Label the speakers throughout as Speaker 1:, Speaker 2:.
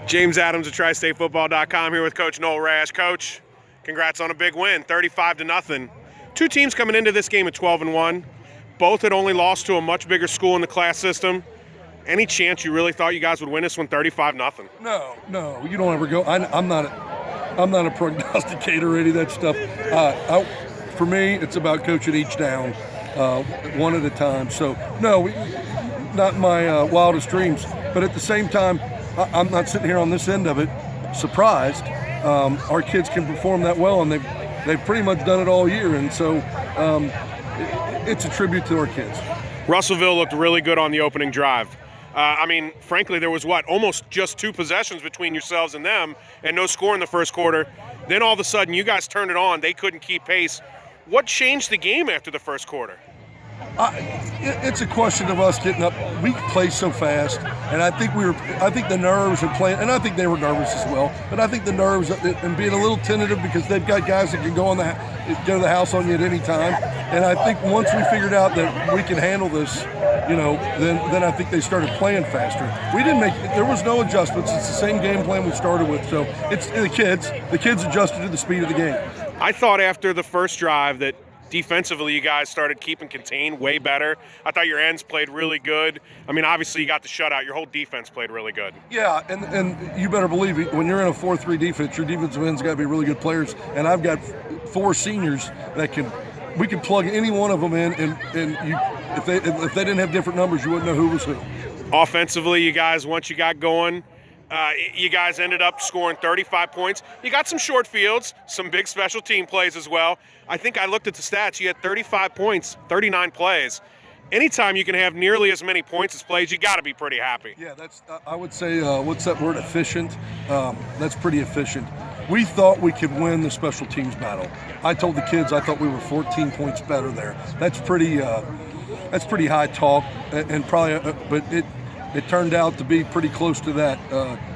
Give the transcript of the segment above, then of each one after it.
Speaker 1: James Adams of TriStateFootball.com here with Coach Noel Rash. Coach, congrats on a big win, 35-0. Two teams coming into this game at 12-1. Both had only lost to a much bigger school in the class system. Any chance you really thought you guys would win this one 35-0?
Speaker 2: No. You don't ever go. I'm not a prognosticator or any of that stuff. For me, it's about coaching each down, one at a time. So no, not my wildest dreams. But at the same time, I'm not sitting here on this end of it surprised. Our kids can perform that well, and they've pretty much done it all year. And so it's a tribute to our kids.
Speaker 1: Russellville looked really good on the opening drive. Frankly, there was almost just two possessions between yourselves and them, and no score in the first quarter. Then all of a sudden, you guys turned it on. They couldn't keep pace. What changed the game after the first quarter?
Speaker 2: It's a question of us getting up. We play so fast, and I think the nerves are playing, and I think they were nervous as well. But I think the nerves and being a little tentative because they've got guys that can go to the house on you at any time. And I think once we figured out that we can handle this, then I think they started playing faster. There was no adjustments. It's the same game plan we started with. So it's the kids. The kids adjusted to the speed of the game.
Speaker 1: I thought after the first drive that defensively you guys started keeping contained way better. I thought your ends played really good. Obviously you got the shutout. Your whole defense played really good.
Speaker 2: Yeah, and you better believe it, when you're in a 4-3 defense, your defensive ends got to be really good players. And I've got 4 seniors that we can plug any one of them in, and if they didn't have different numbers, you wouldn't know who was who.
Speaker 1: Offensively, you guys, once you got going, you guys ended up scoring 35 points. You got some short fields, some big special team plays as well. I think I looked at the stats. You had 35 points, 39 plays. Anytime you can have nearly as many points as plays, you got to be pretty happy.
Speaker 2: Yeah, I would say, what's that word, efficient? That's pretty efficient. We thought we could win the special teams battle. I told the kids I thought we were 14 points better there. That's pretty high talk, and probably, but it turned out to be pretty close to that,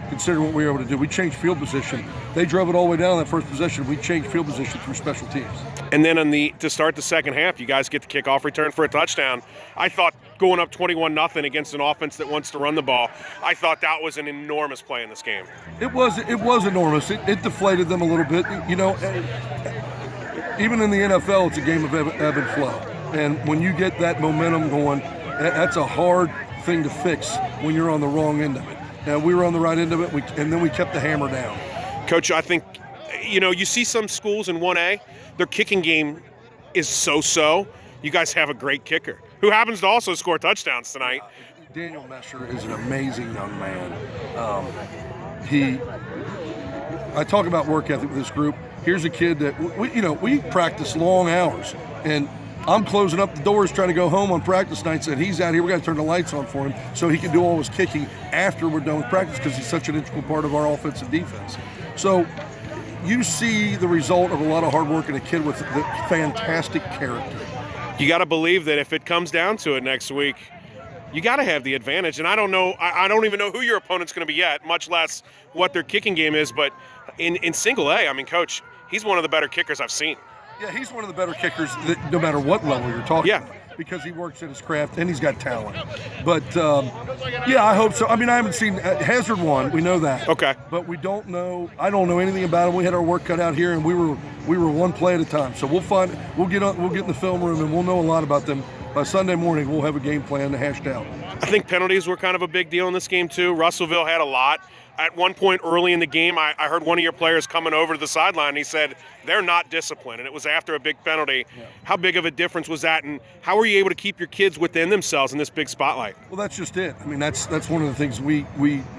Speaker 2: considering what we were able to do. We changed field position. They drove it all the way down on that first possession. We changed field position through special teams.
Speaker 1: And then to start the second half, you guys get the kickoff return for a touchdown. I thought going up 21-0 against an offense that wants to run the ball, I thought that was an enormous play in this game.
Speaker 2: It was enormous. It deflated them a little bit. Even in the NFL, it's a game of ebb and flow. And when you get that momentum going, that's a hard thing to fix when you're on the wrong end of it. We were on the right end of it, and then we kept the hammer down.
Speaker 1: Coach, I think, you see some schools in 1A, their kicking game is so-so. You guys have a great kicker who happens to also score touchdowns tonight.
Speaker 2: Daniel Mesher is an amazing young man. I talk about work ethic with this group. Here's a kid that, we practice long hours, and I'm closing up the doors trying to go home on practice nights, and he's out here. We got to turn the lights on for him so he can do all his kicking after we're done with practice because he's such an integral part of our offensive defense. So you see the result of a lot of hard work and a kid with the fantastic character.
Speaker 1: You got to believe that if it comes down to it next week, you got to have the advantage. And I don't know, I don't even know who your opponent's going to be yet, much less what their kicking game is. But in single A, Coach, he's one of the better kickers I've seen.
Speaker 2: Yeah, he's one of the better kickers no matter what level you're talking about, because he works at his craft and he's got talent. But, I hope so. I haven't seen Hazard won. We know that.
Speaker 1: Okay.
Speaker 2: But we don't know. I don't know anything about him. We had our work cut out here, and we were one play at a time. So we'll get in the film room, and we'll know a lot about them. By Sunday morning, we'll have a game plan hashed out.
Speaker 1: I think penalties were kind of a big deal in this game, too. Russellville had a lot. At one point early in the game, I heard one of your players coming over to the sideline, and he said, they're not disciplined, and it was after a big penalty. Yeah. How big of a difference was that, and how were you able to keep your kids within themselves in this big spotlight?
Speaker 2: Well, that's just it. That's one of the things we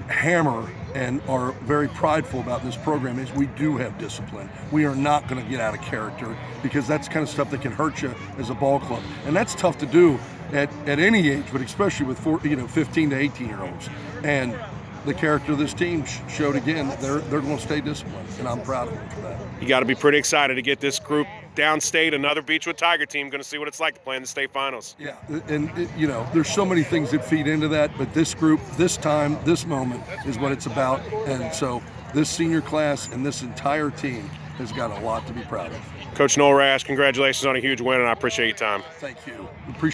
Speaker 2: hammer and are very prideful about in this program is we do have discipline. We are not going to get out of character because that's the kind of stuff that can hurt you as a ball club, and that's tough to do at any age, but especially with 15 to 18-year-olds. And the character of this team showed again that they're going to stay disciplined, and I'm proud of them for that.
Speaker 1: You got to be pretty excited to get this group downstate, another Beechwood Tiger team, going to see what it's like to play in the state finals.
Speaker 2: Yeah, and there's so many things that feed into that, but this group, this time, this moment is what it's about, and so this senior class and this entire team has got a lot to be proud of.
Speaker 1: Coach Noel Rash, congratulations on a huge win, and I appreciate your time.
Speaker 2: Thank you. Appreciate